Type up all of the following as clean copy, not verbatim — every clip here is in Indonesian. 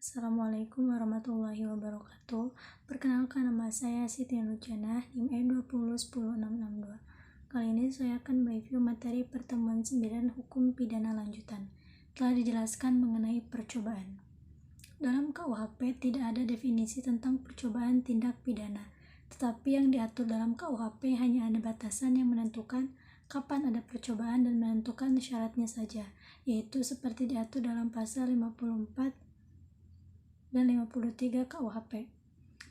Assalamualaikum warahmatullahi wabarakatuh. Perkenalkan, nama saya Siti Nurjannah, NIM E20100662. Kali ini saya akan mereview materi pertemuan 9 hukum pidana lanjutan. Telah dijelaskan mengenai percobaan. Dalam KUHP tidak ada definisi tentang percobaan tindak pidana, tetapi yang diatur dalam KUHP hanya ada batasan yang menentukan kapan ada percobaan dan menentukan syaratnya saja, yaitu seperti diatur dalam pasal 54 dan 53 KUHP.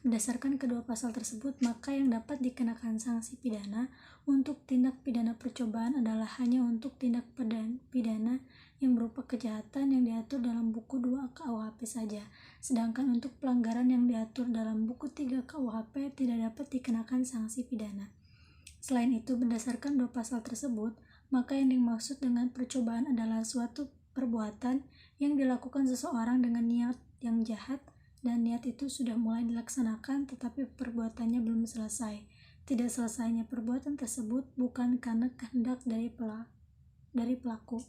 Berdasarkan kedua pasal tersebut, maka yang dapat dikenakan sanksi pidana untuk tindak pidana percobaan adalah hanya untuk tindak pidana yang berupa kejahatan yang diatur dalam buku 2 KUHP saja, sedangkan untuk pelanggaran yang diatur dalam buku 3 KUHP tidak dapat dikenakan sanksi pidana. Selain itu, berdasarkan dua pasal tersebut, maka yang dimaksud dengan percobaan adalah suatu perbuatan yang dilakukan seseorang dengan niat yang jahat, dan niat itu sudah mulai dilaksanakan tetapi perbuatannya belum selesai. Tidak selesainya perbuatan tersebut bukan karena kehendak dari pelaku.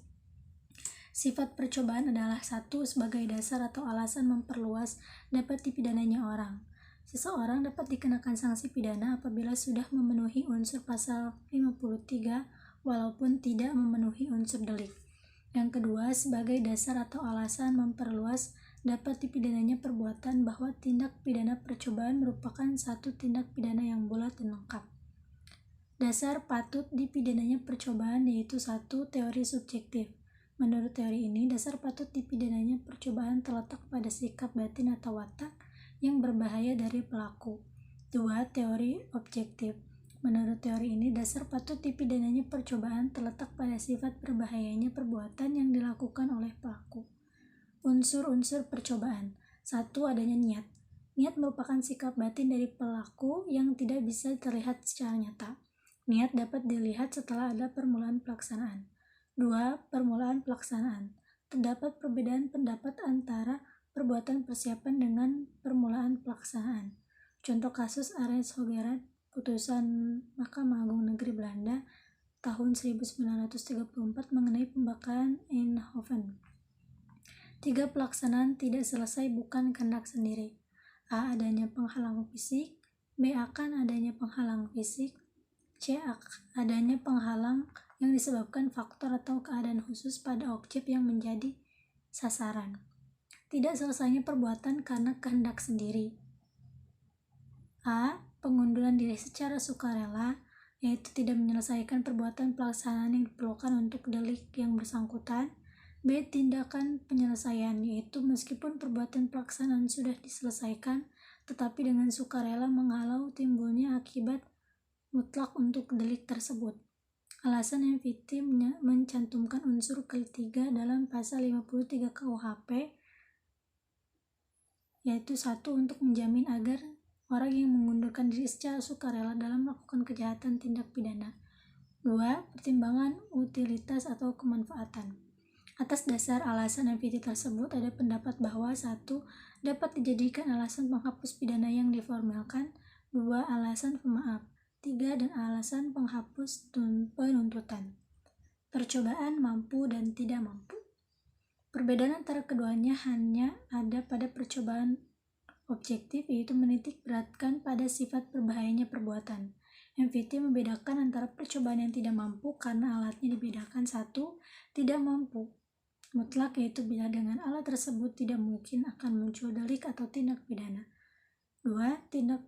Sifat percobaan adalah satu, sebagai dasar atau alasan memperluas dapat dipidananya orang. Seseorang dapat dikenakan sanksi pidana apabila sudah memenuhi unsur pasal 53 walaupun tidak memenuhi unsur delik. Yang kedua, sebagai dasar atau alasan memperluas dapat dipidananya perbuatan bahwa tindak pidana percobaan merupakan satu tindak pidana yang bulat dan lengkap. Dasar patut dipidananya percobaan yaitu satu, teori subjektif. Menurut teori ini, dasar patut dipidananya percobaan terletak pada sikap batin atau watak yang berbahaya dari pelaku. 2. Teori objektif. Menurut teori ini, dasar patut dipidananya percobaan terletak pada sifat berbahayanya perbuatan yang dilakukan oleh pelaku. Unsur-unsur percobaan. 1. Adanya niat. Niat merupakan sikap batin dari pelaku yang tidak bisa terlihat secara nyata. Niat dapat dilihat setelah ada permulaan pelaksanaan. 2. Permulaan pelaksanaan. Terdapat perbedaan pendapat antara perbuatan persiapan dengan permulaan pelaksanaan. Contoh kasus Ares Hogerat, putusan Mahkamah Agung Negeri Belanda tahun 1934 mengenai pembakaran Eindhoven. 3. Pelaksanaan tidak selesai bukan kehendak sendiri. A. Adanya penghalang fisik. B. Akan adanya penghalang fisik. C. Adanya penghalang yang disebabkan faktor atau keadaan khusus pada objek yang menjadi sasaran. Tidak selesainya perbuatan karena kehendak sendiri. A. Pengunduran diri secara sukarela, yaitu tidak menyelesaikan perbuatan pelaksanaan yang diperlukan untuk delik yang bersangkutan. B. Tindakan penyelesaian, yaitu meskipun perbuatan pelaksanaan sudah diselesaikan, tetapi dengan sukarela menghalau timbulnya akibat mutlak untuk delik tersebut. Alasan MVT mencantumkan unsur ketiga dalam pasal 53 KUHP, yaitu 1. Untuk menjamin agar orang yang mengundurkan diri secara sukarela dalam melakukan kejahatan tindak pidana. 2. Pertimbangan utilitas atau kemanfaatan. Atas dasar alasan MVT tersebut, ada pendapat bahwa 1. Dapat dijadikan alasan penghapus pidana yang diformalkan. 2. Alasan pemaaf. 3. Dan alasan penghapus penuntutan. Percobaan mampu dan tidak mampu. Perbedaan antara keduanya hanya ada pada percobaan objektif, yaitu menitik beratkan pada sifat berbahayanya perbuatan. MVT membedakan antara percobaan yang tidak mampu karena alatnya dibedakan. 1. Tidak mampu mutlak, yaitu bila dengan alat tersebut tidak mungkin akan muncul delik atau tindak pidana. 2. Tidak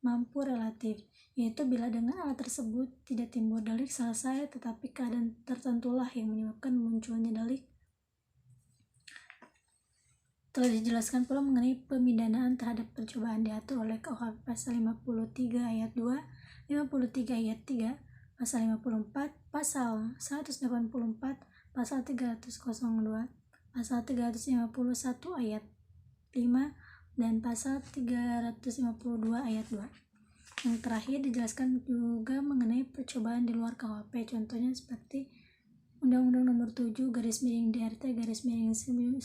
mampu relatif, yaitu bila dengan alat tersebut tidak timbul delik selesai, tetapi keadaan tertentulah yang menyebabkan munculnya delik. Telah dijelaskan pula mengenai pemidanaan terhadap percobaan diatur oleh KUHP pasal 53 ayat 2, 53 ayat 3, pasal 54, pasal 184, pasal 302, pasal 351 ayat 5, dan pasal 352 ayat 2. Yang terakhir dijelaskan juga mengenai percobaan di luar KUHP, contohnya seperti Undang-Undang Nomor 7 /DRT/1955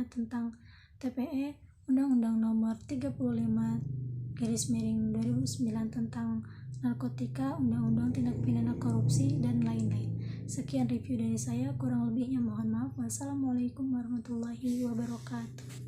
tentang TPE, Undang-Undang Nomor 35/2009 tentang narkotika, Undang-Undang Tindak Pidana Korupsi, dan lain-lain. Sekian review dari saya, kurang lebihnya mohon maaf. Wassalamualaikum warahmatullahi wabarakatuh.